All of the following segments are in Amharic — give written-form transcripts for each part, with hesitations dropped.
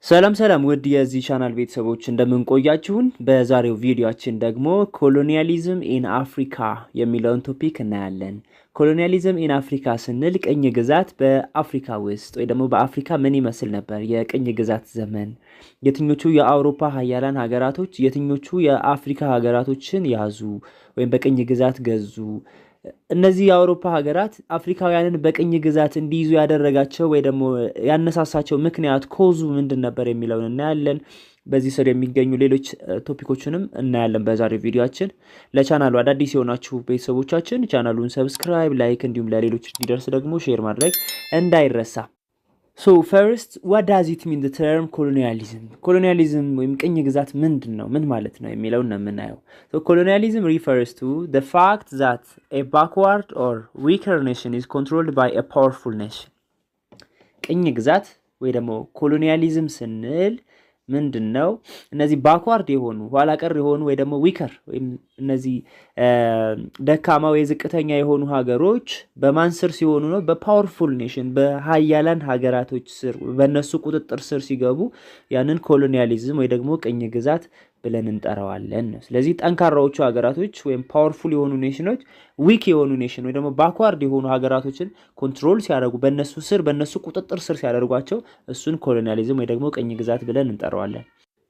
ሰላም ሰላም ውድ የዚህ ቻናል ቤተሰቦች እንደምን ቆያችሁን? በዛሬው ቪዲዮአችን ደግሞ ኮሎኒያሊዝም ኢን አፍሪካ የሚለውን ቶፒክ እናያለን። ኮሎኒያሊዝም ኢን አፍሪካ ስንል ቅኝ ግዛት በአፍሪካ ውስጥ ወይ ደግሞ በአፍሪካ ምን ይመስል ነበር የቅኝ ግዛት ዘመን? የትኞቹ የአውሮፓ ሀያላን ሀገራቶች የትኞቹ የአፍሪካ ሀገራቶችን ያዙ ወይም በቅኝ ግዛት ገዙ? እነዚህ የአውሮፓ ሀገራት አፍሪካውያንን በቅኝ ግዛት እንዲይዙ ያደረጋቸው ወይ ደግሞ ያነሳሳቸው ምክንያት ኮዙ ምንድን ነበር የሚለውን እናያለን። በዚህ ስር የሚገኙ ሌሎች ቶፒኮችንም እናያለን በዛሬው ቪዲዮአችን። ለቻናሉ አዳዲስ የሆናችሁ ቤተሰቦቻችን ቻናሉን ሰብስክራይብ፣ ላይክ እንዲሁም ለሌሎች እንዲደርስ ደግሞ ሼር ማድረግ እንዳይረሳ። So first, what does it mean the term colonialism? Colonialism ወይም ቅኝ ግዛት ምንድን ነው? ምን ማለት ነው የሚለውን ነው የምናየው። So colonialism refers to the fact that a backward or weaker nation is controlled by a powerful nation. ቅኝ ግዛት ወይ ደግሞ ኮሎኒያሊዝም ስንል ምንድነው? እነዚህ ባክዋርድ የሆኑ ኋላ ቀር የሆኑ ወይ ደግሞ ዊከር ወይም እነዚህ ደካማ ወይ ዝቅተኛ የሆኑ ሀገሮች በማን ስር ሲሆኑ ነው? በፓወርፉል ኔሽን በሀያላን ሀገራቶች ስር በእነሱ ቁጥጥር ስር ሲገቡ ያንን ኮሎኒያሊዝም ወይ ደግሞ ቅኝ ግዛት ብለን እንጠራዋለን ነው። ስለዚህ ጠንካራዎቹ ሀገራቶች ወይም ፓወርፉል የሆኑ ኔሽኖች ዊክ የሆኑ ኔሽን ወይ ደግሞ ባክዋርድ የሆኑ ሀገራቶችን ኮንትሮል ሲያደርጉ በእነሱ ስር በእነሱ ቁጥጥር ስር ሲያደርጓቸው እሱን ኮሎኒያሊዝም ወይ ደግሞ ቅኝ ግዛት ብለን እንጠራዋለን።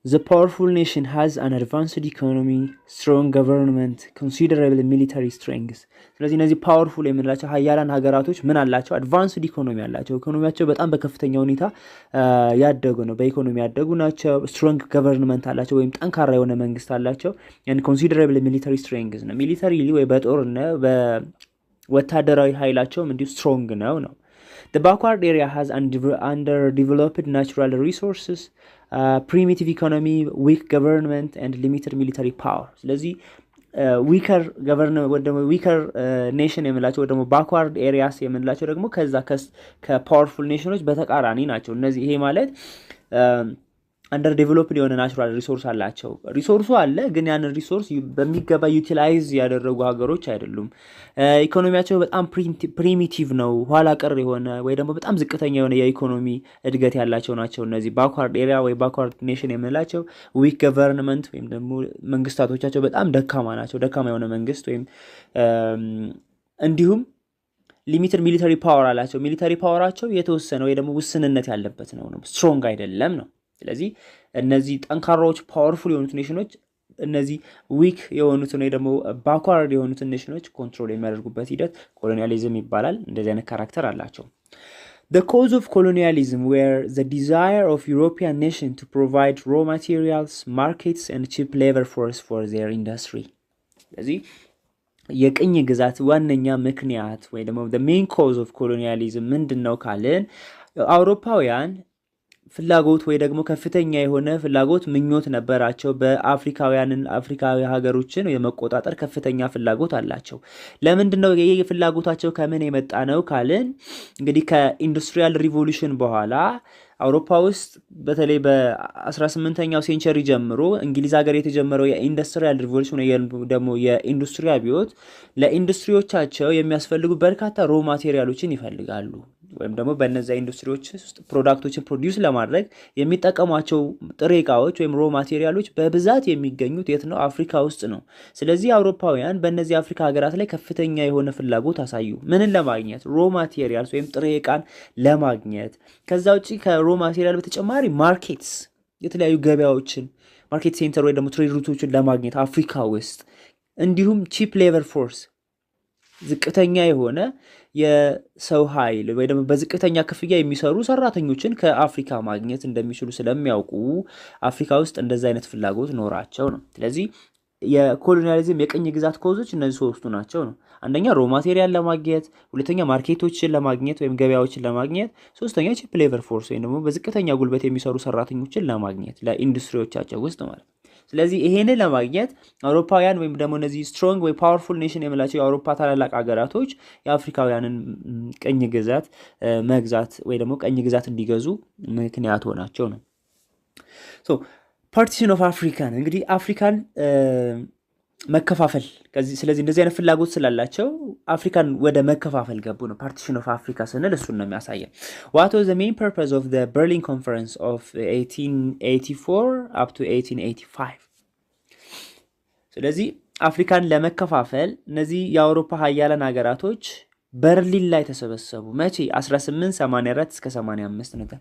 The powerful nation has an advanced economy, strong government, considerable military strength. ስለዚህ እነዚህ ፓወርፉል የምንላቸው ሀያላን ሀገራቶች ምን አላቸው? አድቫንስድ ኢኮኖሚ አላቸው። ኢኮኖሚያቸው በጣም በከፍተኛ ሁኔታ ያደጉ ነው። በኢኮኖሚ ያደጉ ናቸው። ስትሮንግ ገቨርንመንት አላቸው ወይም ጠንካራ የሆነ መንግስት አላቸው። and considerable military strength ነው። ሚሊተሪሊ ወይ በጦርነት በወታደራዊ ኃይላቸውም እንዲሁ ስትሮንግ ነው። The backward area has underdeveloped natural resources, primitive economy, weak government and limited military power. ስለዚህ ዊከር ገቨርንመንት ወይ ደግሞ ዊከር ኔሽን የምንላቸው ወይ ደግሞ ባክዋርድ ኤሪያስ የምንላቸው ደግሞ ከዛ ከፓወርፉል ኔሽኖች በተቃራኒ ናቸው። እነዚህ ይሄ ማለት አንደር ዴቨሎፕድ የሆነ ናቹራል ሪሶርስ አላቸው። ሪሶርሱ አለ ግን ያንን ሪሶርስ በሚገባ ዩቲላይዝ ያደረጉ ሀገሮች አይደሉም። ኢኮኖሚያቸው በጣም ፕሪሚቲቭ ነው፣ ኋላ ቀር የሆነ ወይ ደግሞ በጣም ዝቅተኛ የሆነ የኢኮኖሚ እድገት ያላቸው ናቸው። እነዚህ ባክዋርድ ኤሪያ ወይ ባክዋርድ ኔሽን የምንላቸው ዊክ ገቨርንመንት ወይም ደግሞ መንግስታቶቻቸው በጣም ደካማ ናቸው። ደካማ የሆነ መንግስት ወይም እንዲሁም ሊሚትድ ሚሊተሪ ፓወር አላቸው። ሚሊተሪ ፓወራቸው የተወሰነ ወይ ደግሞ ውስንነት ያለበት ነው፣ ስትሮንግ አይደለም ነው። ስለዚህ እነዚህ ጠንካራዎች ፓወርፉል የሆኑት ኔሽኖች እነዚህ ዊክ የሆኑትን ወይ ደግሞ ባክዋርድ የሆኑትን ኔሽኖች ኮንትሮል የሚያደርጉበት ሂደት ኮሎኒያሊዝም ይባላል። እንደዚህ አይነት ካራክተር አላቸው። The cause of colonialism were the desire of European nations to provide raw materials, markets and cheap labor force for their industry. ስለዚህ የቅኝ ግዛት ዋነኛ ምክንያት ወይ ደግሞ the main cause of colonialism ምንድነው ካልን አውሮፓውያን ፍላጎት ወይ ደግሞ ከፍተኛ የሆነ ፍላጎት ምኞት ነበራቸው። አፍሪካዊ ሀገሮችን የመቆጣጠር ከፍተኛ ፍላጎት አላቸው። ለምንድነው ይሄ ፍላጎታቸው ከምን የመጣ ነው ካልን እንግዲህ ከኢንዱስትሪያል ሪቮሉሽን በኋላ አውሮፓ ውስጥ በተለይ በ18ኛው ሴንቸሪ ጀምሮ እንግሊዝ ሀገር የተጀመረው የኢንዱስትሪያል ሪቮሉሽን ወይ ደግሞ የኢንዱስትሪ አብዮት ለኢንዱስትሪዎቻቸው የሚያስፈልጉ በርካታ ሮ ማቴሪያሎችን ይፈልጋሉ። ወይም ደግሞ በእነዚያ ኢንዱስትሪዎች ውስጥ ፕሮዳክቶችን ፕሮዲዩስ ለማድረግ የሚጠቀሟቸው ጥሬ ዕቃዎች ወይም ሮ ማቴሪያሎች በብዛት የሚገኙት የት ነው? አፍሪካ ውስጥ ነው። ስለዚህ አውሮፓውያን በእነዚህ አፍሪካ ሀገራት ላይ ከፍተኛ የሆነ ፍላጎት አሳዩ። ምንን ለማግኘት? ሮ ማቴሪያልስ ወይም ጥሬ ዕቃን ለማግኘት። ከዛ ውጪ ከሮ ማቴሪያል በተጨማሪ ማርኬትስ፣ የተለያዩ ገበያዎችን ማርኬት ሴንተር ወይ ደግሞ ትሬድ ሩቶችን ለማግኘት አፍሪካ ውስጥ፣ እንዲሁም ቺፕ ሌበር ፎርስ ዝቅተኛ የሆነ የሰው ኃይል ወይ ደግሞ በዝቅተኛ ክፍያ የሚሰሩ ሰራተኞችን ከአፍሪካ ማግኘት እንደሚችሉ ስለሚያውቁ አፍሪካ ውስጥ እንደዛ አይነት ፍላጎት ኖራቸው ነው። ስለዚህ የኮሎኒያሊዝም የቅኝ ግዛት ኮዞች እነዚህ ሶስቱ ናቸው ነው። አንደኛ ሮ ማቴሪያል ለማግኘት፣ ሁለተኛ ማርኬቶችን ለማግኘት ወይም ገበያዎችን ለማግኘት፣ ሶስተኛ ቺፕ ሌበር ፎርስ ወይም ደግሞ በዝቅተኛ ጉልበት የሚሰሩ ሰራተኞችን ለማግኘት ለኢንዱስትሪዎቻቸው ውስጥ ማለት ነው። ስለዚህ ይሄንን ለማግኘት አውሮፓውያን ወይም ደግሞ እነዚህ ስትሮንግ ወይ ፓወርፉል ኔሽን የምላቸው የአውሮፓ ታላላቅ ሀገራቶች የአፍሪካውያንን ቅኝ ግዛት መግዛት ወይ ደግሞ ቅኝ ግዛት እንዲገዙ ምክንያት ሆናቸው ነው። ፓርቲሽን ኦፍ አፍሪካን እንግዲህ አፍሪካን መከፋፈል ስለዚህ እንደዚህ አይነት ፍላጎት ስላላቸው አፍሪካን ወደ መከፋፈል ገቡ ነው። ፓርቲሽን ኦፍ አፍሪካ ስንል እሱን ነው የሚያሳየው። what was the main purpose of the Berlin Conference of 1884 up to 1885? ስለዚህ አፍሪካን ለመከፋፈል እነዚህ የአውሮፓ ሀያላን ሀገራቶች በርሊን ላይ ተሰበሰቡ። መቼ? 1884 እስከ 85 ነበር።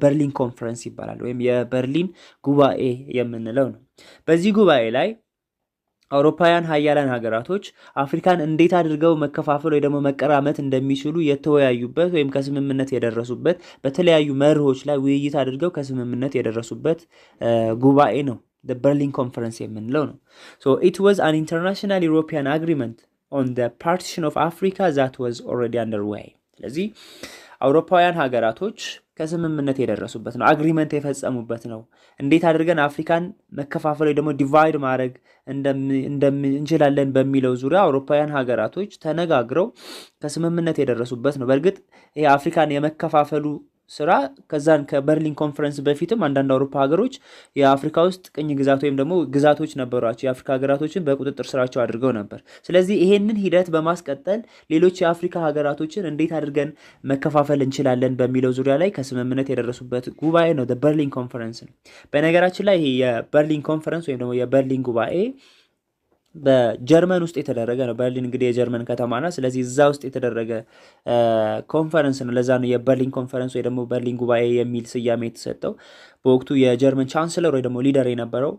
በርሊን ኮንፈረንስ ይባላል ወይም የበርሊን ጉባኤ የምንለው ነው። በዚህ ጉባኤ ላይ አውሮፓውያን ሀያላን ሀገራቶች አፍሪካን እንዴት አድርገው መከፋፈል ወይ ደግሞ መቀራመት እንደሚችሉ የተወያዩበት ወይም ከስምምነት የደረሱበት በተለያዩ መርሆች ላይ ውይይት አድርገው ከስምምነት የደረሱበት ጉባኤ ነው። the Berlin Conference የምንለው ነው። so it was an international European agreement on the partition of Africa that was already underway. ስለዚህ አውሮፓውያን ሀገራቶች ከስምምነት የደረሱበት ነው። አግሪመንት የፈጸሙበት ነው። እንዴት አድርገን አፍሪካን መከፋፈል ወይ ደግሞ ዲቫይድ ማድረግ እንችላለን በሚለው ዙሪያ አውሮፓውያን ሀገራቶች ተነጋግረው ከስምምነት የደረሱበት ነው። በእርግጥ ይሄ አፍሪካን የመከፋፈሉ ስራ ከዛን ከበርሊን ኮንፈረንስ በፊትም አንዳንድ አውሮፓ ሀገሮች የአፍሪካ ውስጥ ቅኝ ግዛት ወይም ደግሞ ግዛቶች ነበሯቸው። የአፍሪካ ሀገራቶችን በቁጥጥር ስራቸው አድርገው ነበር። ስለዚህ ይሄንን ሂደት በማስቀጠል ሌሎች የአፍሪካ ሀገራቶችን እንዴት አድርገን መከፋፈል እንችላለን በሚለው ዙሪያ ላይ ከስምምነት የደረሱበት ጉባኤ ነው በርሊን ኮንፈረንስ ነው። በነገራችን ላይ ይሄ የበርሊን ኮንፈረንስ ወይም ደግሞ የበርሊን ጉባኤ በጀርመን ውስጥ የተደረገ ነው። በርሊን እንግዲህ የጀርመን ከተማ ናት። ስለዚህ እዛ ውስጥ የተደረገ ኮንፈረንስ ነው። ለዛ ነው የበርሊን ኮንፈረንስ ወይ ደግሞ በርሊን ጉባኤ የሚል ስያሜ የተሰጠው። በወቅቱ የጀርመን ቻንስለር ወይ ደግሞ ሊደር የነበረው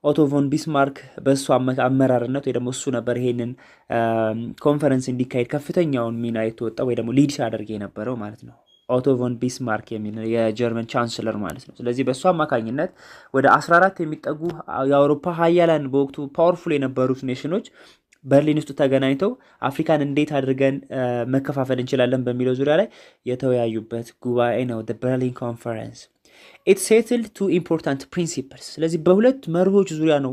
ኦቶ ቮን ቢስማርክ በእሱ አመራርነት ወይ ደግሞ እሱ ነበር ይሄንን ኮንፈረንስ እንዲካሄድ ከፍተኛውን ሚና የተወጣው ወይ ደግሞ ሊድ ሲያደርግ የነበረው ማለት ነው። ኦቶ ቮን ቢስማርክ የሚል የጀርመን ቻንስለር ማለት ነው። ስለዚህ በእሱ አማካኝነት ወደ 14 የሚጠጉ የአውሮፓ ሀያላን በወቅቱ ፓወርፉል የነበሩት ኔሽኖች በርሊን ውስጥ ተገናኝተው አፍሪካን እንዴት አድርገን መከፋፈል እንችላለን በሚለው ዙሪያ ላይ የተወያዩበት ጉባኤ ነው በርሊን ኮንፈረንስ። it settled two important principles። ስለዚህ በሁለት መርሆች ዙሪያ ነው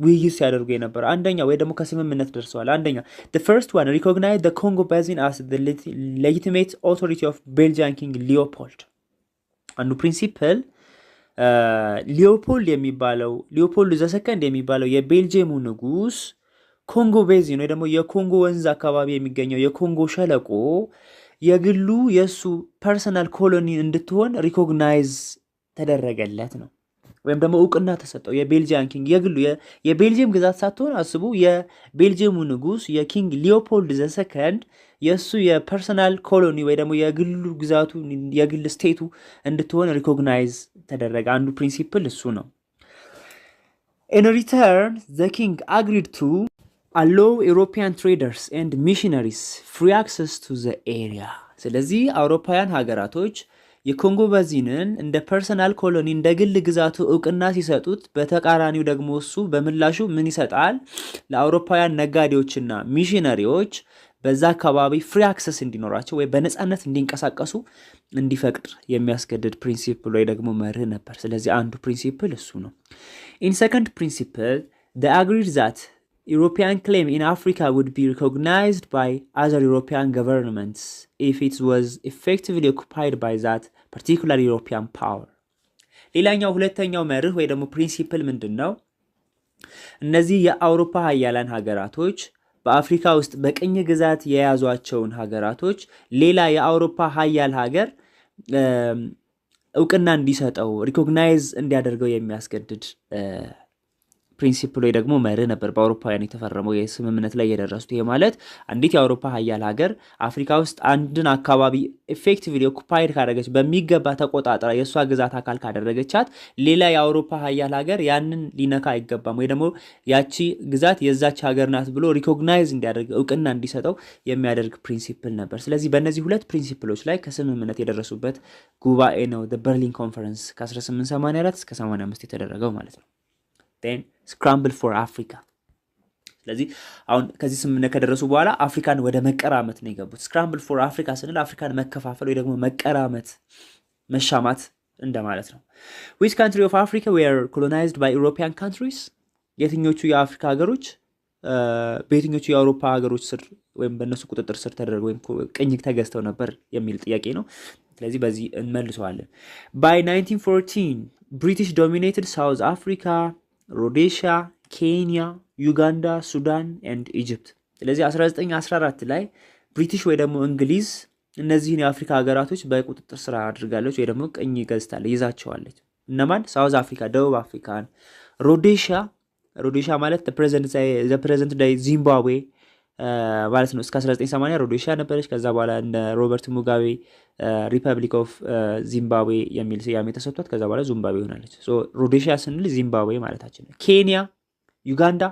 ውይይት ሲያደርጉ የነበረ። አንደኛ ወይ ደግሞ ከስምምነት ደርሰዋል። አንደኛ the first one recognize the Congo basin as the legitimate authority of Belgian King Leopold። አንዱ ፕሪንሲፕል ሊዮፖልድ ዘሰከንድ የሚባለው የቤልጂየሙ ንጉስ ኮንጎ ቤዚን ወይ ደግሞ የኮንጎ ወንዝ አካባቢ የሚገኘው የኮንጎ ሸለቆ የግሉ የሱ ፐርሰናል ኮሎኒ እንድትሆን ሪኮግናይዝ ተደረገለት ነው ወይም ደግሞ እውቅና ተሰጠው። የቤልጂያን ኪንግ የግሉ የቤልጂየም ግዛት ሳትሆን አስቡ፣ የቤልጂየሙ ንጉስ የኪንግ ሊዮፖልድ ዘሰከንድ የሱ የፐርሰናል ኮሎኒ ወይ ደግሞ የግሉ ግዛቱ የግል ስቴቱ እንድትሆን ሪኮግናይዝ ተደረገ። አንዱ ፕሪንሲፕል እሱ ነው። in return the king agreed to allow European traders and missionaries free access to the area። ስለዚህ አውሮፓውያን ሀገራቶች የኮንጎ ባዚንን እንደ ፐርሰናል ኮሎኒ እንደ ግል ግዛቱ እውቅና ሲሰጡት፣ በተቃራኒው ደግሞ እሱ በምላሹ ምን ይሰጣል? ለአውሮፓውያን ነጋዴዎችና ሚሽነሪዎች በዛ አካባቢ ፍሪ አክሰስ እንዲኖራቸው ወይ በነፃነት እንዲንቀሳቀሱ እንዲፈቅድ የሚያስገድድ ፕሪንሲፕል ወይ ደግሞ መርህ ነበር። ስለዚህ አንዱ ፕሪንሲፕል እሱ ነው። in second principle they agreed that European claim in Africa would be recognized by other European governments if it was effectively occupied by that particular European power። ሌላኛው ሁለተኛው መርህ ወይ ደግሞ ፕሪንሲፕል ምንድነው? እነዚህ የአውሮፓ ሀያላን ሀገራቶች በአፍሪካ ውስጥ በቅኝ ግዛት የያዟቸውን ሀገራቶች ሌላ የአውሮፓ ሀያል ሀገር እውቅና እንዲሰጠው ሪኮግናይዝ እንዲያደርገው የሚያስገድድ ፕሪንሲፕል ወይ ደግሞ መርህ ነበር በአውሮፓውያን የተፈረመው የስምምነት ላይ የደረሱት። ይሄ ማለት አንዲት የአውሮፓ ሀያል ሀገር አፍሪካ ውስጥ አንድን አካባቢ ኢፌክቲቭሊ ኦኩፓይድ ካደረገች በሚገባ ተቆጣጥራ የእሷ ግዛት አካል ካደረገቻት ሌላ የአውሮፓ ሀያል ሀገር ያንን ሊነካ አይገባም ወይ ደግሞ ያቺ ግዛት የዛች ሀገር ናት ብሎ ሪኮግናይዝ እንዲያደርግ እውቅና እንዲሰጠው የሚያደርግ ፕሪንሲፕል ነበር። ስለዚህ በእነዚህ ሁለት ፕሪንሲፕሎች ላይ ከስምምነት የደረሱበት ጉባኤ ነው በርሊን ኮንፈረንስ ከ1884 እስከ 85 የተደረገው ማለት ነው። then scramble for Africa። ስለዚህ አሁን ከዚህ ስምምነት ከደረሱ በኋላ አፍሪካን ወደ መቀራመት ነው የገቡት። scramble for Africa ስንል አፍሪካን መከፋፈል ወይ ደግሞ መቀራመት መሻማት እንደማለት ነው። which country of Africa were colonized by European countries? የትኞቹ የአፍሪካ ሀገሮች በየትኞቹ የአውሮፓ ሀገሮች ስር ወይም በእነሱ ቁጥጥር ስር ተደረገው ወይም ቅኝ ተገዝተው ነበር የሚል ጥያቄ ነው። ስለዚህ በዚህ እንመልሰዋለን። by 1914 British dominated South Africa, Rhodesia, Kenya, Uganda, Sudan and Egypt። ስለዚህ 1914 ላይ ብሪቲሽ ወይ ደግሞ እንግሊዝ እነዚህን የአፍሪካ ሀገራቶች በቁጥጥር ስር አድርጋለች ወይ ደግሞ ቅኝ ገዝታለች፣ ይዛቸዋለች። እነማን? ሳውዝ አፍሪካ፣ ደቡብ አፍሪካን፣ ሮዴሺያ ማለት ፕሬዘንት ዳይ ዚምባብዌ ማለት ነው። እስከ 1980 ሮዴሺያ ነበረች። ከዛ በኋላ እንደ ሮበርት ሙጋቤ ሪፐብሊክ ኦፍ ዚምባብዌ የሚል ስያሜ ተሰጥቷት ከዛ በኋላ ዚምባብዌ ሆናለች። ሮዴሺያ ስንል ዚምባብዌ ማለታችን ነው። ኬንያ፣ ዩጋንዳ፣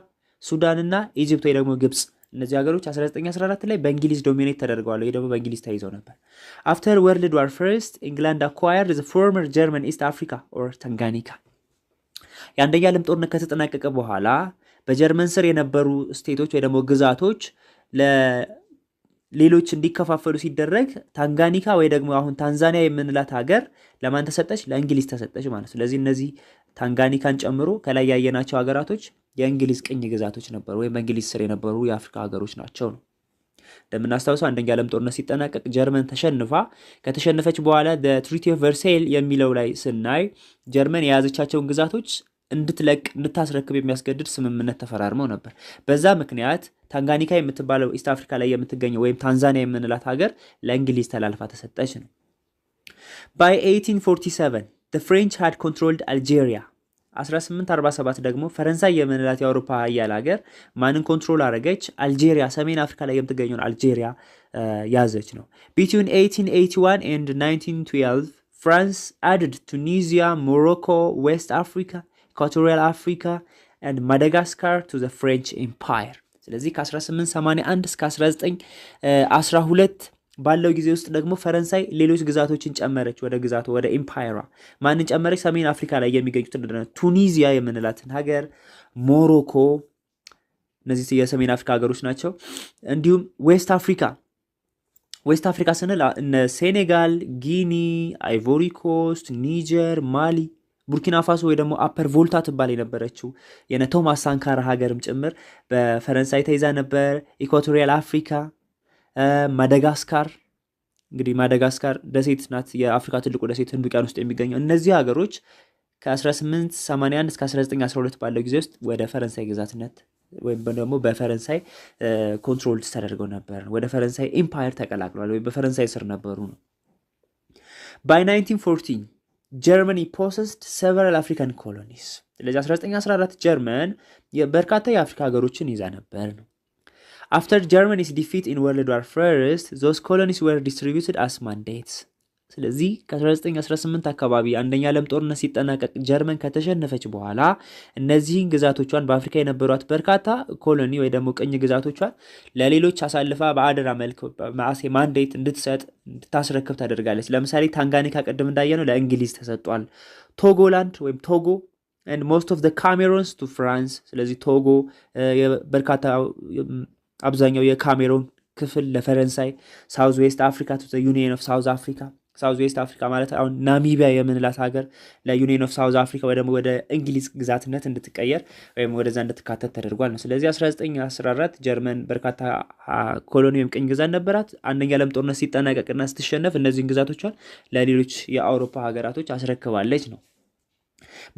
ሱዳን እና ኢጅፕት ወይ ደግሞ ግብፅ፣ እነዚህ ሀገሮች 1914 ላይ በእንግሊዝ ዶሚኔት ተደርገዋል ወይ ደግሞ በእንግሊዝ ተይዘው ነበር። አፍተር ወርልድ ዋር ፈርስት ኢንግላንድ አኳየርድ ዘ ፎርመር ጀርመን ኢስት አፍሪካ ኦር ታንጋኒካ። የአንደኛ ዓለም ጦርነት ከተጠናቀቀ በኋላ በጀርመን ስር የነበሩ ስቴቶች ወይ ደግሞ ግዛቶች ለሌሎች እንዲከፋፈሉ ሲደረግ ታንጋኒካ ወይ ደግሞ አሁን ታንዛኒያ የምንላት ሀገር ለማን ተሰጠች? ለእንግሊዝ ተሰጠች ማለት። ስለዚህ እነዚህ ታንጋኒካን ጨምሮ ከላይ ያየናቸው ሀገራቶች የእንግሊዝ ቅኝ ግዛቶች ነበሩ ወይም በእንግሊዝ ስር የነበሩ የአፍሪካ ሀገሮች ናቸው ነው። እንደምናስታውሰው አንደኛ ዓለም ጦርነት ሲጠናቀቅ ጀርመን ከተሸነፈች በኋላ ትሪቲ ኦፍ ቨርሳይል የሚለው ላይ ስናይ ጀርመን የያዘቻቸውን ግዛቶች እንድታስረክብ የሚያስገድድ ስምምነት ተፈራርመው ነበር። በዛ ምክንያት ታንጋኒካ የምትባለው ኢስት አፍሪካ ላይ የምትገኘው ወይም ታንዛኒያ የምንላት ሀገር ለእንግሊዝ ተላልፋ ተሰጠች ነው። by 1847 the French had controlled Algeria 1847 ደግሞ ፈረንሳይ የምንላት የአውሮፓ ሀያል ሀገር ማንን ኮንትሮል አረገች? አልጄሪያ፣ ሰሜን አፍሪካ ላይ የምትገኘውን አልጄሪያ ያዘች ነው። between 1881 and 1912 France added Tunisia, Morocco, West Africa, Equatorial Africa and Madagascar to the French Empire። ስለዚህ ከ1881 እስከ 1912 ባለው ጊዜ ውስጥ ደግሞ ፈረንሳይ ሌሎች ግዛቶችን ጨመረች ወደ ኢምፓየሯ። ማንን ጨመረች? ሰሜን አፍሪካ ላይ የሚገኙትን ቱኒዚያ የምንላትን ሀገር፣ ሞሮኮ፣ እነዚህ የሰሜን አፍሪካ ሀገሮች ናቸው። እንዲሁም ዌስት አፍሪካ ስንል እነ ሴኔጋል፣ ጊኒ፣ አይቮሪ ኮስት፣ ኒጀር፣ ማሊ፣ ቡርኪና ፋሶ ወይ ደግሞ አፐር ቮልታ ትባል የነበረችው የነ ቶማስ ሳንካራ ሀገርም ጭምር በፈረንሳይ ተይዛ ነበር። ኢኳቶሪያል አፍሪካ፣ ማዳጋስካር፣ እንግዲህ ማዳጋስካር ደሴት ናት፣ የአፍሪካ ትልቁ ደሴት ህንድ ውቅያኖስ ውስጥ የሚገኘው። እነዚህ ሀገሮች ከ1881 እስከ 1912 ባለው ጊዜ ውስጥ ወደ ፈረንሳይ ግዛትነት ወይም ደግሞ በፈረንሳይ ኮንትሮል ተደርገው ነበር፣ ወደ ፈረንሳይ ኢምፓየር ተቀላቅለዋል ወይም በፈረንሳይ ስር ነበሩ ነው። by 1914 ጀርመኒ possessed several African colonies። ስለዚህ 1914 ጀርመን በርካታ የአፍሪካ ሀገሮችን ይዛ ነበር ነው። After Germany's defeat in World War I, those colonies were distributed as mandates። ስለዚህ ከ1918 አካባቢ አንደኛ ዓለም ጦርነት ሲጠናቀቅ ጀርመን ከተሸነፈች በኋላ እነዚህን ግዛቶቿን በአፍሪካ የነበሯት በርካታ ኮሎኒ ወይ ደግሞ ቅኝ ግዛቶቿን ለሌሎች አሳልፋ በአደራ መልክ ማንዴት እንድታስረክብ ታደርጋለች። ለምሳሌ ታንጋኒካ ቅድም እንዳየነው ለእንግሊዝ ተሰጧል። ቶጎላንድ ወይም ቶጎ and most of the Cameroons to France። ስለዚህ ቶጎ በርካታ አብዛኛው የካሜሮን ክፍል ለፈረንሳይ፣ ሳውዝ ዌስት አፍሪካ to the Union of South Africa። ሳውዝ ዌስት አፍሪካ ማለት አሁን ናሚቢያ የምንላት ሀገር ለዩኒየን ኦፍ ሳውዝ አፍሪካ ወይ ደግሞ ወደ እንግሊዝ ግዛትነት እንድትቀየር ወይም ወደዛ እንድትካተት ተደርጓል ነው። ስለዚህ 1914 ጀርመን በርካታ ኮሎኒ ወይም ቅኝ ግዛት ነበራት። አንደኛ ዓለም ጦርነት ሲጠናቀቅና ስትሸነፍ እነዚህን ግዛቶቿን ለሌሎች የአውሮፓ ሀገራቶች አስረክባለች ነው።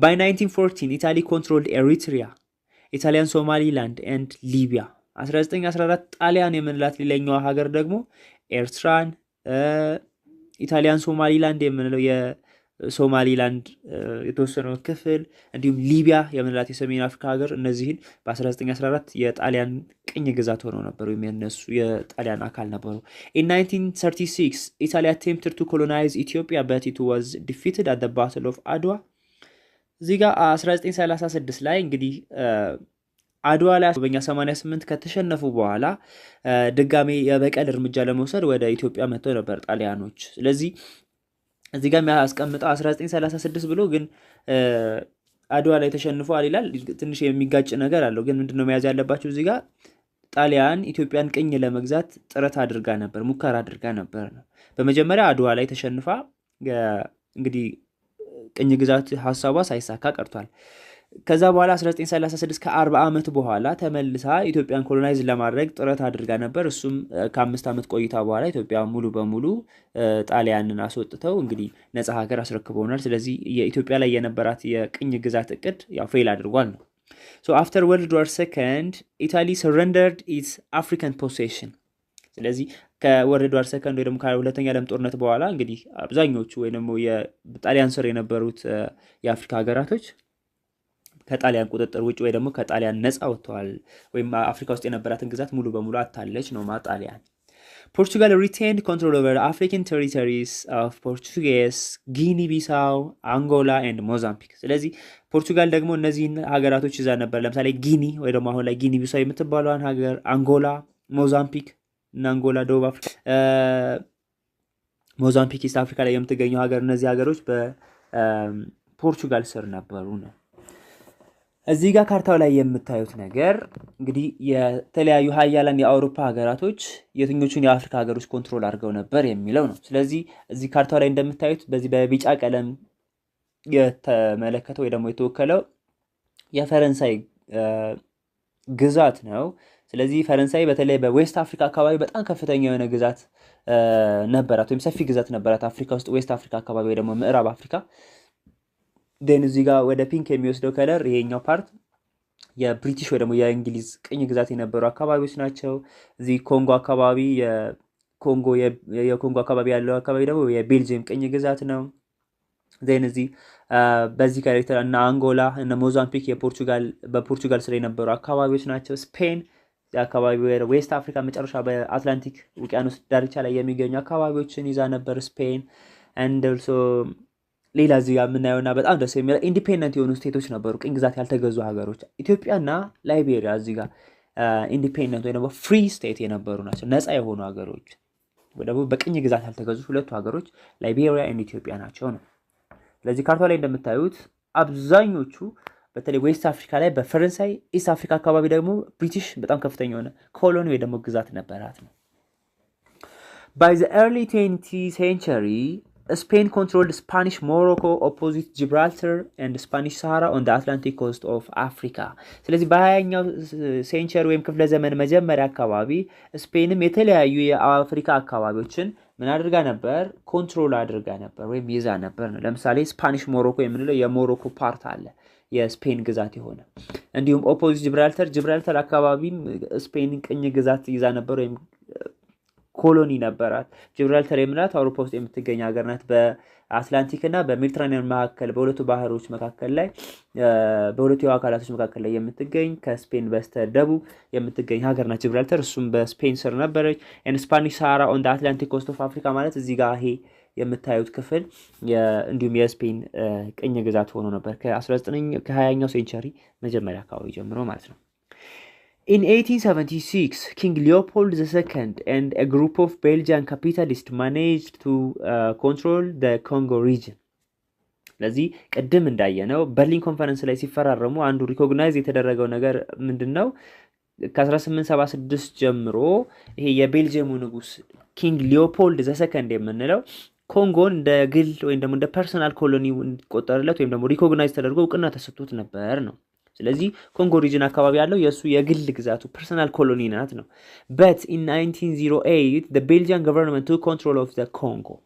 by 1914 ኢታሊ ኮንትሮልድ ኤሪትሪያ፣ ኢታሊያን፣ ሶማሊላንድ ኤንድ ሊቢያ። 1914 ጣሊያን የምንላት ሌላኛዋ ሀገር ደግሞ ኤርትራን፣ ኢታሊያን፣ ሶማሊላንድ የምንለው የሶማሊላንድ የተወሰነው ክፍል እንዲሁም ሊቢያ የምንላት የሰሜን አፍሪካ ሀገር እነዚህን በ1914 የጣሊያን ቅኝ ግዛት ሆነው ነበሩ፣ የሚነሱ የጣሊያን አካል ነበሩ። in 1936 Italy attempted to colonize Ethiopia but it was defeated at the Battle of Adwa። እዚህ ጋር 1936 ላይ እንግዲህ አድዋ ላይ በ88 ከተሸነፉ በኋላ ድጋሜ የበቀል እርምጃ ለመውሰድ ወደ ኢትዮጵያ መጥተው ነበር ጣሊያኖች። ስለዚህ እዚህ ጋር የሚያስቀምጠው 1936 ብሎ ግን አድዋ ላይ ተሸንፈዋል ይላል። ትንሽ የሚጋጭ ነገር አለው። ግን ምንድነው መያዝ ያለባችሁ እዚህ ጋር ጣሊያን ኢትዮጵያን ቅኝ ለመግዛት ሙከራ አድርጋ ነበር ነው። በመጀመሪያ አድዋ ላይ ተሸንፋ እንግዲህ ቅኝ ግዛት ሐሳቧ ሳይሳካ ቀርቷል። ከዛ በኋላ 1936 ከ40 ዓመት በኋላ ተመልሳ ኢትዮጵያን ኮሎናይዝ ለማድረግ ጥረት አድርጋ ነበር። እሱም ከ5 ዓመት ቆይታ በኋላ ኢትዮጵያ ሙሉ በሙሉ ጣሊያንን አስወጥተው እንግዲህ ነፃ ሀገር አስረክበውናል። ስለዚህ የኢትዮጵያ ላይ የነበራት የቅኝ ግዛት እቅድ ያው ፌል አድርጓል ነው። So after World War II, Italy surrendered its African possession. ስለዚህ ከወርልድ ዋር ሰከንድ ወይ ደግሞ ከሁለተኛ ዓለም ጦርነት በኋላ እንግዲህ አብዛኞቹ ወይ ደግሞ የጣሊያን ስር የነበሩት የአፍሪካ ሀገራቶች ከጣሊያን ቁጥጥር ውጭ ወይ ደግሞ ከጣሊያን ነፃ ወጥተዋል ወይም አፍሪካ ውስጥ የነበራትን ግዛት ሙሉ በሙሉ አታለች ነው ጣሊያን። Portugal retained control over African territories of Portuguese, Guinea Bissau, Angola and Mozambique. ስለዚህ ፖርቹጋል ደግሞ እነዚህን ሀገራቶች ይዛ ነበር። ለምሳሌ ጊኒ ወይ ደግሞ አሁን ላይ ጊኒ ቢሳው የምትባለውን ሀገር፣ አንጎላ፣ ሞዛምቢክ እና አንጎላ ደቡብ አፍሪካ፣ ሞዛምቢክ ኢስት አፍሪካ ላይ የምትገኘው ሀገር፣ እነዚህ ሀገሮች በፖርቹጋል ስር ነበሩ ነው። እዚህ ጋር ካርታው ላይ የምታዩት ነገር እንግዲህ የተለያዩ ሀያላን የአውሮፓ ሀገራቶች የትኞቹን የአፍሪካ ሀገሮች ኮንትሮል አድርገው ነበር የሚለው ነው። ስለዚህ እዚህ ካርታው ላይ እንደምታዩት በዚህ በቢጫ ቀለም የተመለከተው ወይ ደግሞ የተወከለው የፈረንሳይ ግዛት ነው። ስለዚህ ፈረንሳይ በተለይ በዌስት አፍሪካ አካባቢ በጣም ከፍተኛ የሆነ ግዛት ነበራት ወይም ሰፊ ግዛት ነበራት አፍሪካ ውስጥ፣ ዌስት አፍሪካ አካባቢ ወይ ደግሞ ምዕራብ አፍሪካ። ደን እዚህ ጋር ወደ ፒንክ የሚወስደው ከለር ይሄኛው ፓርት የብሪቲሽ ወይ ደግሞ የእንግሊዝ ቅኝ ግዛት የነበሩ አካባቢዎች ናቸው። እዚህ ኮንጎ አካባቢ የኮንጎ አካባቢ ያለው አካባቢ ደግሞ የቤልጅየም ቅኝ ግዛት ነው። ዜን እዚህ በዚህ ካሬክተር እና አንጎላ እና ሞዛምቢክ በፖርቹጋል ስር የነበሩ አካባቢዎች ናቸው። ስፔን አካባቢ ዌስት አፍሪካ መጨረሻ በአትላንቲክ ውቅያኖስ ዳርቻ ላይ የሚገኙ አካባቢዎችን ይዛ ነበር ስፔን። አንድ ኦልሶ ሌላ እዚህ ጋር የምናየውና በጣም ደስ የሚለው ኢንዲፔንደንት የሆኑ ስቴቶች ነበሩ፣ ቅኝ ግዛት ያልተገዙ ሀገሮች። ኢትዮጵያና ላይቤሪያ እዚህ ጋር ኢንዲፔንደንት ወይ ደግሞ ፍሪ ስቴት የነበሩ ናቸው፣ ነፃ የሆኑ ሀገሮች ወይ ደግሞ በቅኝ ግዛት ያልተገዙ ሁለቱ ሀገሮች ላይቤሪያ እና ኢትዮጵያ ናቸው ነው። ስለዚህ ካርታ ላይ እንደምታዩት አብዛኞቹ በተለይ ዌስት አፍሪካ ላይ በፈረንሳይ፣ ኢስት አፍሪካ አካባቢ ደግሞ ብሪቲሽ በጣም ከፍተኛ የሆነ ኮሎኒ ወይ ደግሞ ግዛት ነበራት ነው። By the early 20th century, Spain controlled Spanish Morocco opposite Gibraltar and Spanish Sahara on the Atlantic coast of Africa. ስለዚህ በ20ኛው ሴንቸሪ ወይም ክፍለ ዘመን መጀመሪያ አካባቢ ስፔንም የተለያዩ የአፍሪካ አካባቢዎችን ምን አድርጋ ነበር? ኮንትሮል አድርጋ ነበር ወይም ይዛ ነበር ነው። ለምሳሌ ስፓኒሽ ሞሮኮ የምንለው የሞሮኮ ፓርት አለ የስፔን ግዛት የሆነ። እንዲሁም ኦፖዚት ጂብራልተር አካባቢም ስፔን ቅኝ ግዛት ይዛ ነበር ወይም ኮሎኒ ነበራት። ጂብራልተር የምንላት አውሮፓ ውስጥ የምትገኝ ሀገር ናት። በአትላንቲክ እና በሜዲትራኒያን መካከል በሁለቱ ባህሮች መካከል ላይ በሁለቱ አካላቶች መካከል ላይ የምትገኝ ከስፔን በስተ ደቡብ የምትገኝ ሀገር ናት ጂብራልተር። እሱም በስፔን ስር ነበረች። ስፓኒሽ ሳሃራ ኦን ዘ አትላንቲክ ኮስት ኦፍ አፍሪካ ማለት እዚህ ጋር ይሄ የምታዩት ክፍል እንዲሁም የስፔን ቅኝ ግዛት ሆኖ ነበር ከ20ኛው ሴንቸሪ መጀመሪያ አካባቢ ጀምሮ ማለት ነው። In 1876, King Leopold II and a group of Belgian capitalists managed to control the Congo region. ለዚህ ቅድም እንዳየነው በርሊን ኮንፈረንስ ላይ ሲፈራረሙ አንዱ ሪኮግናይዝ የተደረገው ነገር ምንድነው? ከ1876 ጀምሮ ይሄ የቤልጂየሙ ንጉስ ኪንግ ሊዮፖልድ II የምንለው ኮንጎን እንደ ግል ወይም ደግሞ እንደ ፐርሰናል ኮሎኒ እንዲቆጠርለት ወይም ደግሞ ሪኮግናይዝ ተደርጎ እውቅና ተሰጥቶት ነበር ነው። ስለዚህ ኮንጎ ሪጅን አካባቢ ያለው የሱ የግል ግዛቱ ፐርሰናል ኮሎኒ ናት ነው። but in 1908 the Belgian government took control of the Congo።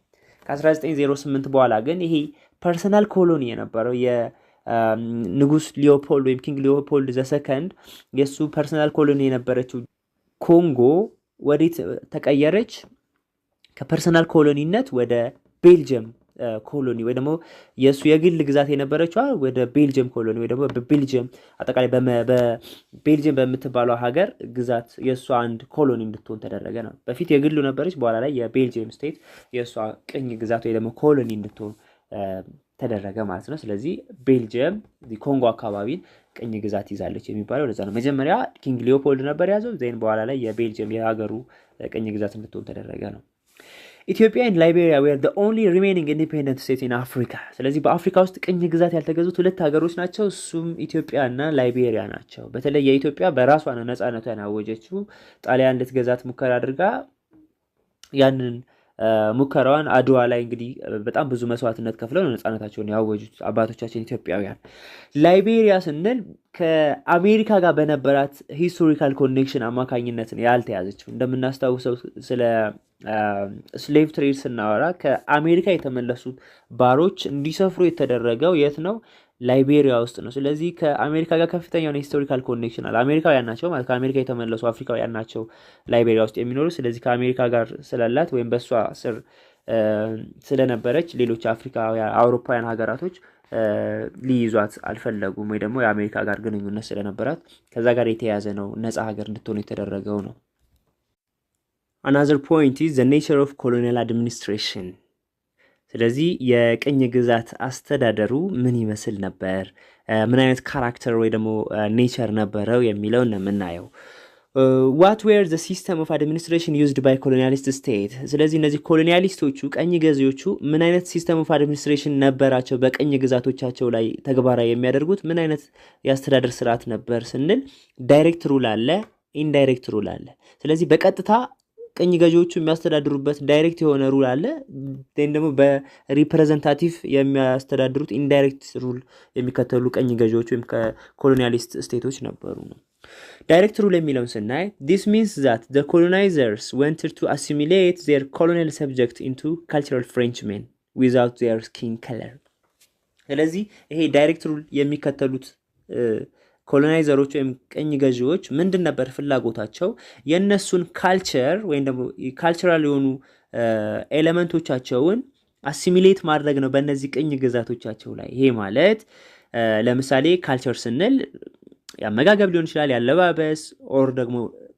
ከ1908 በኋላ ግን ይሄ ፐርሰናል ኮሎኒ የነበረው የንጉስ ሊዮፖልድ ወይም ኪንግ ሊዮፖልድ II የሱ ፐርሰናል ኮሎኒ የነበረችው ኮንጎ ወዴት ተቀየረች? ከፐርሰናል ኮሎኒነት ወደ ቤልጅየም ኮሎኒ ወይ ደግሞ የሱ የግል ግዛት የነበረችው ወደ ቤልጅየም ኮሎኒ ወይ ደግሞ በቤልጅየም አጠቃላይ በቤልጅየም በምትባለው ሀገር ግዛት የሱ አንድ ኮሎኒ እንድትሆን ተደረገ ነው። በፊት የግሉ ነበረች፣ በኋላ ላይ የቤልጅየም ስቴት የሱ ቅኝ ግዛት ወይ ደግሞ ኮሎኒ እንድትሆን ተደረገ ማለት ነው። ስለዚህ ቤልጅየም ኮንጎ አካባቢን ቅኝ ግዛት ይዛለች የሚባለው ለዛ ነው። መጀመሪያ ኪንግ ሊዮፖልድ ነበር ያዘው፣ ዜን በኋላ ላይ የቤልጅየም የሀገሩ ቅኝ ግዛት እንድትሆን ተደረገ ነው። ኢትዮጵያ and Liberia were the only remaining independent state in Africa። ስለዚህ በአፍሪካ ውስጥ ቅኝ ግዛት ያልተገዙት ሁለት ሀገሮች ናቸው። እሱም ኢትዮጵያ እና ላይቤሪያ ናቸው። በተለይ የኢትዮጵያ በራሷ ነው ነፃነቷን ያወጀችው። ጣሊያን ልትገዛት ሙከራ አድርጋ ያንን ሙከራዋን አድዋ ላይ እንግዲህ በጣም ብዙ መስዋዕትነት ከፍለው ነው ነፃነታቸውን ያወጁት አባቶቻችን ኢትዮጵያውያን። ላይቤሪያ ስንል ከአሜሪካ ጋር በነበራት ሂስቶሪካል ኮኔክሽን አማካኝነት ነው ያልተያዘችው። እንደምናስታውሰው ስለ ስሌቭ ትሬድ ስናወራ ከአሜሪካ የተመለሱት ባሮች እንዲሰፍሩ የተደረገው የት ነው? ላይቤሪያ ውስጥ ነው። ስለዚህ ከአሜሪካ ጋር ከፍተኛ የሆነ ሂስቶሪካል ኮኔክሽን አለ። አሜሪካውያን ናቸው ማለት ከአሜሪካ የተመለሱ አፍሪካውያን ናቸው ላይቤሪያ ውስጥ የሚኖሩ። ስለዚህ ከአሜሪካ ጋር ስላላት ወይም በእሷ ስር ስለነበረች ሌሎች አውሮፓውያን ሀገራቶች ሊይዟት አልፈለጉም፣ ወይ ደግሞ የአሜሪካ ጋር ግንኙነት ስለነበራት ከዛ ጋር የተያያዘ ነው ነፃ ሀገር እንድትሆን የተደረገው ነው። Another point is the nature of colonial administration። ስለዚህ የቅኝ ግዛት አስተዳደሩ ምን ይመስል ነበር፣ ምን አይነት ካራክተር ወይ ደግሞ ኔቸር ነበረው የሚለውን ነው የምናየው። what were the system of administration used by colonialist state። ስለዚህ እነዚህ ኮሎኒያሊስቶቹ ቀኝ ገዢዎቹ ምን አይነት ሲስተም ኦፍ አድሚኒስትሬሽን ነበራቸው፣ በቀኝ ግዛቶቻቸው ላይ ተግባራዊ የሚያደርጉት ምን አይነት የአስተዳደር ስርዓት ነበር ስንል ዳይሬክት ሩል አለ፣ ኢንዳይሬክት ሩል አለ። ስለዚህ በቀጥታ ቀኝ ገዢዎቹ የሚያስተዳድሩበት ዳይሬክት የሆነ ሩል አለ፣ ደግሞ በሪፕሬዘንታቲቭ የሚያስተዳድሩት ኢንዳይሬክት ሩል የሚከተሉ ቀኝ ገዢዎች ወይም ከኮሎኒያሊስት ስቴቶች ነበሩ ነው። ዳይሬክት ሩል የሚለውን ስናይ this means that the colonizers wanted to assimilate their colonial subject into cultural Frenchmen without their skin color። ስለዚህ ይሄ ዳይሬክት ሩል የሚከተሉት ኮሎናይዘሮች ወይም ቀኝ ገዢዎች ምንድን ነበር ፍላጎታቸው? የነሱን ካልቸር ወይም ደግሞ ካልቸራል የሆኑ ኤሌመንቶቻቸውን አሲሚሌት ማድረግ ነው በእነዚህ ቀኝ ግዛቶቻቸው ላይ። ይሄ ማለት ለምሳሌ ካልቸር ስንል ያመጋገብ ሊሆን ይችላል፣ ያለባበስ ኦር ደግሞ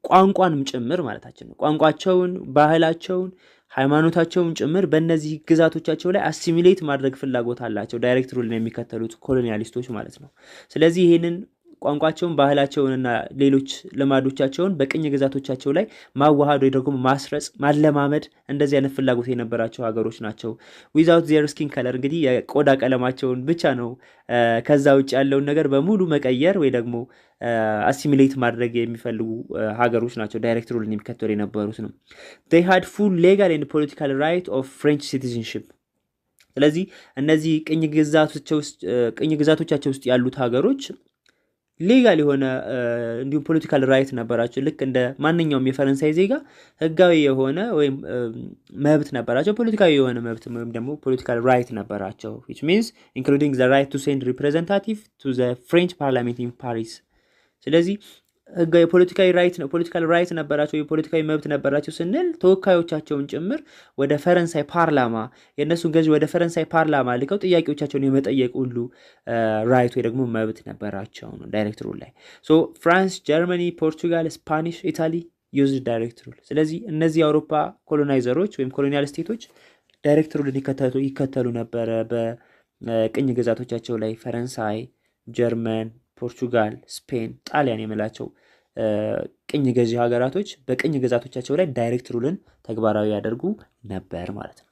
ቋንቋንም ጭምር ማለታችን ነው። ቋንቋቸውን፣ ባህላቸውን፣ ሃይማኖታቸውን ጭምር በእነዚህ ግዛቶቻቸው ላይ አሲሚሌት ማድረግ ፍላጎት አላቸው ዳይሬክት ሩልን የሚከተሉት ኮሎኒያሊስቶች ማለት ነው። ስለዚህ ይህንን ቋንቋቸውን፣ ባህላቸውንና ሌሎች ልማዶቻቸውን በቅኝ ግዛቶቻቸው ላይ ማዋሃድ ወይ ደግሞ ማስረጽ፣ ማለማመድ እንደዚህ አይነት ፍላጎት የነበራቸው ሀገሮች ናቸው። ዊዛውት ዜር ስኪን ከለር እንግዲህ የቆዳ ቀለማቸውን ብቻ ነው፣ ከዛ ውጭ ያለውን ነገር በሙሉ መቀየር ወይ ደግሞ አሲሚሌት ማድረግ የሚፈልጉ ሀገሮች ናቸው ዳይሬክት ሩልን የሚከተሉ የነበሩት ነው። they had full legal and political right of French citizenship። ስለዚህ እነዚህ ቅኝ ግዛቶቻቸው ውስጥ ያሉት ሀገሮች ሌጋል የሆነ እንዲሁም ፖለቲካል ራይት ነበራቸው። ልክ እንደ ማንኛውም የፈረንሳይ ዜጋ ህጋዊ የሆነ ወይም መብት ነበራቸው፣ ፖለቲካዊ የሆነ መብት ወይም ደግሞ ፖለቲካል ራይት ነበራቸው which means including the right to send representative to the French parliament in Paris። ስለዚህ ህጋዊ ፖለቲካል ራይት ነበራቸው፣ የፖለቲካዊ መብት ነበራቸው ስንል ተወካዮቻቸውን ጭምር ወደ ፈረንሳይ ፓርላማ የእነሱን ገዢ ወደ ፈረንሳይ ፓርላማ ልከው ጥያቄዎቻቸውን የመጠየቅ ሁሉ ራይት ወይ ደግሞ መብት ነበራቸው ነው ዳይሬክት ሩል ላይ። ሶ ፍራንስ፣ ጀርመኒ፣ ፖርቱጋል፣ ስፓኒሽ፣ ኢታሊ ዩዝድ ዳይሬክት ሩል። ስለዚህ እነዚህ የአውሮፓ ኮሎናይዘሮች ወይም ኮሎኒያል ስቴቶች ዳይሬክት ሩልን ይከተሉ ነበረ በቅኝ ግዛቶቻቸው ላይ። ፈረንሳይ፣ ጀርመን፣ ፖርቱጋል፣ ስፔን፣ ጣሊያን የምላቸው ቅኝ ገዢ ሀገራቶች በቅኝ ግዛቶቻቸው ላይ ዳይሬክት ሩልን ተግባራዊ ያደርጉ ነበር ማለት ነው።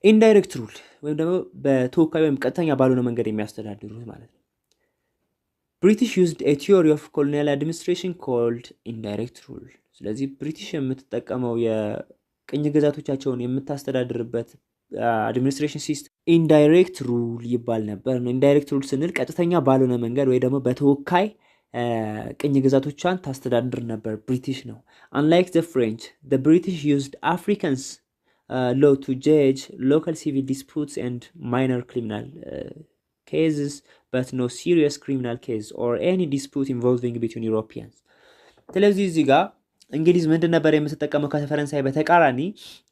ኢንዳይሬክት ሩል ወይም ደግሞ በተወካይ ወይም ቀጥተኛ ባልሆነ መንገድ የሚያስተዳድሩት ማለት ነው። ብሪቲሽ ዩዝድ ኤ ቲዮሪ ኦፍ ኮሎኒያል አድሚኒስትሬሽን ኮልድ ኢንዳይሬክት ሩል። ስለዚህ ብሪቲሽ የምትጠቀመው የቅኝ ግዛቶቻቸውን የምታስተዳድርበት አድሚኒስትሬሽን ሲስተም ኢንዳይሬክት ሩል ይባል ነበር ነው። ኢንዳይሬክት ሩል ስንል ቀጥተኛ ባልሆነ መንገድ ወይ ደግሞ በተወካይ ቅኝ ግዛቶቿን ታስተዳድር ነበር ብሪቲሽ ነው። unlike the French, the British used Africans law to judge local civil disputes and minor criminal cases, but no serious criminal case or any dispute involving between Europeans። ስለዚህ እዚህ ጋር እንግሊዝ ምንድን ነበር የምትጠቀመው ከፈረንሳይ በተቃራኒ?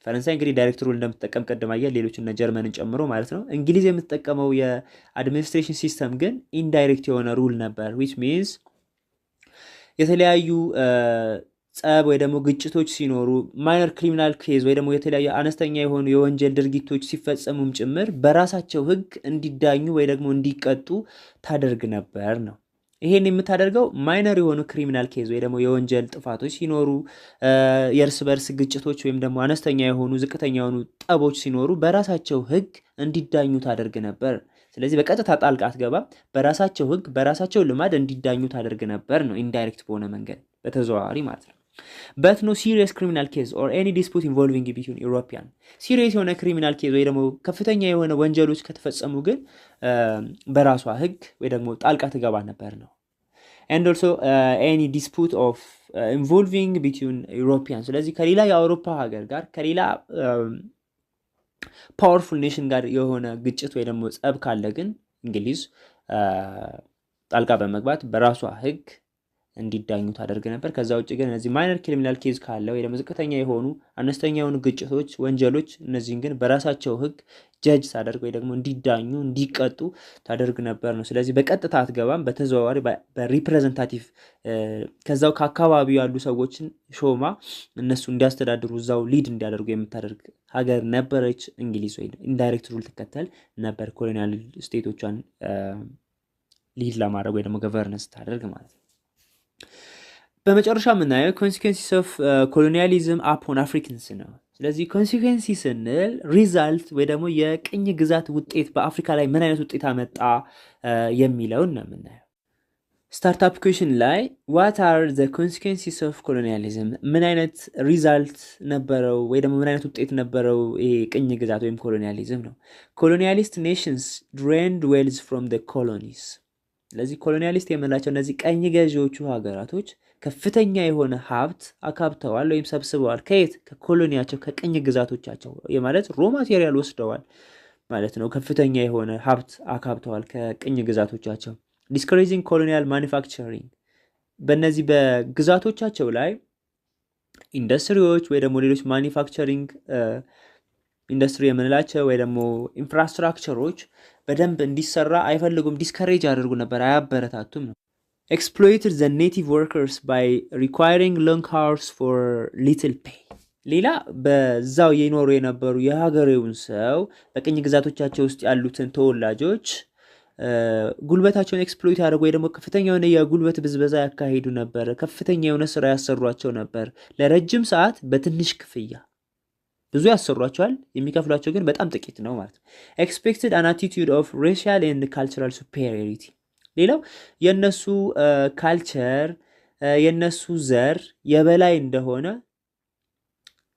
ፈረንሳይ እንግዲህ ዳይሬክት ሩል እንደምትጠቀም ቀድማየ ሌሎች እነ ጀርመንን ጨምሮ ማለት ነው። እንግሊዝ የምትጠቀመው የአድሚኒስትሬሽን ሲስተም ግን ኢንዳይሬክት የሆነ ሩል ነበር which means የተለያዩ ጸብ ወይ ደግሞ ግጭቶች ሲኖሩ ማይነር ክሪሚናል ኬዝ ወይ ደግሞ የተለያዩ አነስተኛ የሆኑ የወንጀል ድርጊቶች ሲፈጸሙም ጭምር በራሳቸው ሕግ እንዲዳኙ ወይ ደግሞ እንዲቀጡ ታደርግ ነበር ነው። ይሄን የምታደርገው ማይነር የሆኑ ክሪሚናል ኬዝ ወይ ደግሞ የወንጀል ጥፋቶች ሲኖሩ፣ የእርስ በርስ ግጭቶች ወይም ደግሞ አነስተኛ የሆኑ ዝቅተኛ የሆኑ ጠቦች ሲኖሩ በራሳቸው ሕግ እንዲዳኙ ታደርግ ነበር። ስለዚህ በቀጥታ ጣልቃ አትገባም፣ በራሳቸው ሕግ በራሳቸው ልማድ እንዲዳኙ ታደርግ ነበር ነው ኢንዳይሬክት በሆነ መንገድ በተዘዋዋሪ ማለት ነው። but no serious criminal case or any dispute involving between European serious የሆነ ክሪሚናል ኬዝ ወይ ደግሞ ከፍተኛ የሆነ ወንጀሎች ከተፈጸሙ ግን በራሷ ሕግ ወይ ደግሞ ጣልቃ ትገባ ነበር ነው። and also any dispute of involving between European ስለዚህ ከሌላ የአውሮፓ ሀገር ጋር ከሌላ ፓወርፉል ኔሽን ጋር የሆነ ግጭት ወይ ደግሞ ጸብ ካለ ግን እንግሊዝ ጣልቃ በመግባት በራሷ ህግ እንዲዳኙ ታደርግ ነበር። ከዛ ውጭ ግን እነዚህ ማይነር ክሪሚናል ኬዝ ካለ ወይ ደግሞ ዝቅተኛ የሆኑ አነስተኛ የሆኑ ግጭቶች፣ ወንጀሎች እነዚህን ግን በራሳቸው ህግ ጀጅ ታደርግ ወይ ደግሞ እንዲዳኙ እንዲቀጡ ታደርግ ነበር ነው። ስለዚህ በቀጥታ አትገባም፣ በተዘዋዋሪ በሪፕሬዘንታቲቭ ከዛው ከአካባቢው ያሉ ሰዎችን ሾማ እነሱ እንዲያስተዳድሩ እዛው ሊድ እንዲያደርጉ የምታደርግ ሀገር ነበረች እንግሊዝ። ወይ ኢንዳይሬክት ሩል ትከተል ነበር ኮሎኒያል ስቴቶቿን ሊድ ለማድረግ ወይ ደግሞ ገቨርነንስ ታደርግ ማለት ነው። በመጨረሻ የምናየው ኮንሲኩዌንሲስ ኦፍ ኮሎኒያሊዝም አፖን አፍሪካንስ ነው። ስለዚህ ኮንሲኩዌንሲ ስንል ሪዛልት ወይ ደግሞ የቅኝ ግዛት ውጤት በአፍሪካ ላይ ምን አይነት ውጤት አመጣ የሚለውን ነው የምናየው። ስታርታፕ ኩዌሽን ላይ ዋት አር ዘ ኮንሲኩዌንሲስ ኦፍ ኮሎኒያሊዝም፣ ምን አይነት ሪዛልት ነበረው ወይ ደግሞ ምን አይነት ውጤት ነበረው ይሄ ቅኝ ግዛት ወይም ኮሎኒያሊዝም ነው። ኮሎኒያሊስት ኔሽንስ ድሬንድ ዌልዝ ፍሮም ዘ ኮሎኒስ። ስለዚህ ኮሎኒያሊስት የምንላቸው እነዚህ ቀኝ ገዢዎቹ ሀገራቶች ከፍተኛ የሆነ ሀብት አካብተዋል ወይም ሰብስበዋል። ከየት? ከኮሎኒያቸው ከቅኝ ግዛቶቻቸው። የማለት ሮ ማቴሪያል ወስደዋል ማለት ነው። ከፍተኛ የሆነ ሀብት አካብተዋል ከቅኝ ግዛቶቻቸው። ዲስከሬጂንግ ኮሎኒያል ማኒፋክቸሪንግ፣ በእነዚህ በግዛቶቻቸው ላይ ኢንዱስትሪዎች ወይ ደግሞ ሌሎች ማኒፋክቸሪንግ ኢንዱስትሪ የምንላቸው ወይ ደግሞ ኢንፍራስትራክቸሮች በደንብ እንዲሰራ አይፈልጉም። ዲስከሬጅ አድርጉ ነበር፣ አያበረታቱም ነው። exploited the native workers by requiring long hours for little pay። ሌላ በዛው የኖሩ የነበሩ የሀገሬውን ሰው በቅኝ ግዛቶቻቸው ውስጥ ያሉትን ተወላጆች ጉልበታቸውን ኤክስፕሎይት ያደርጉ ወይ ደግሞ ከፍተኛ የሆነ የጉልበት ብዝበዛ ያካሂዱ ነበር። ከፍተኛ የሆነ ስራ ያሰሯቸው ነበር ለረጅም ሰዓት በትንሽ ክፍያ። ብዙ ያሰሯቸዋል፣ የሚከፍሏቸው ግን በጣም ጥቂት ነው ማለት ነው። expected an attitude of racial and cultural superiority። ሌላው የነሱ ካልቸር የነሱ ዘር የበላይ እንደሆነ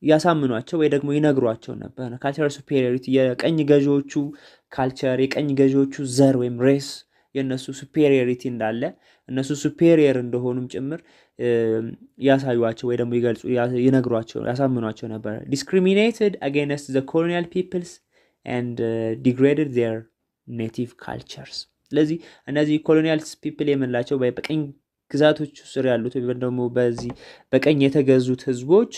ያሳምኗቸው ወይ ደግሞ ይነግሯቸው ነበር። ካልቸራል ሱፔሪዮሪቲ፣ የቀኝ ገዢዎቹ ካልቸር የቀኝ ገዢዎቹ ዘር ወይም ሬስ የነሱ ሱፔሪዮሪቲ እንዳለ እነሱ ሱፔሪየር እንደሆኑም ጭምር ያሳዩዋቸው ወይ ደግሞ ይነግሯቸው ያሳምኗቸው ነበር። discriminated against the colonial peoples and degraded their native cultures። ስለዚህ እነዚህ ኮሎኒያል ፒፕል የምንላቸው በቀኝ ግዛቶች ስር ያሉት ወይ ደግሞ በዚህ በቀኝ የተገዙት ህዝቦች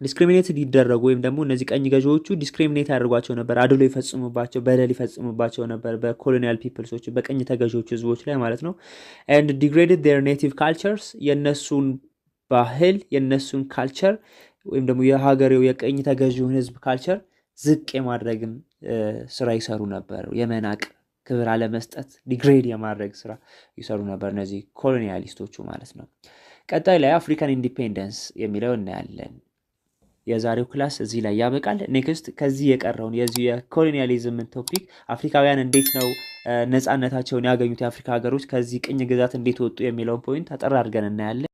ዲስክሪሚኔትድ ይደረጉ ወይም ደግሞ እነዚህ ቀኝ ገዢዎቹ ዲስክሪሚኔት ያደርጓቸው ነበር፣ አድሎ ይፈጽሙባቸው፣ በደል ይፈጽሙባቸው ነበር በኮሎኒያል ፒፕልሶች በቀኝ ተገዢዎች ህዝቦች ላይ ማለት ነው። and degraded their native cultures፣ የነሱን ባህል የነሱን ካልቸር ወይም ደግሞ የሀገሬው የቀኝ ተገዢውን ህዝብ ካልቸር ዝቅ የማድረግም ስራ ይሰሩ ነበር። የመናቅ ክብር አለመስጠት ዲግሬድ የማድረግ ስራ ይሰሩ ነበር እነዚህ ኮሎኒያሊስቶቹ ማለት ነው። ቀጣይ ላይ አፍሪካን ኢንዲፔንደንስ የሚለው እናያለን። የዛሬው ክላስ እዚህ ላይ ያበቃል። ኔክስት ከዚህ የቀረውን የዚህ የኮሎኒያሊዝም ቶፒክ አፍሪካውያን እንዴት ነው ነፃነታቸውን ያገኙት፣ የአፍሪካ ሀገሮች ከዚህ ቅኝ ግዛት እንዴት ወጡ የሚለውን ፖይንት አጠር አድርገን እናያለን።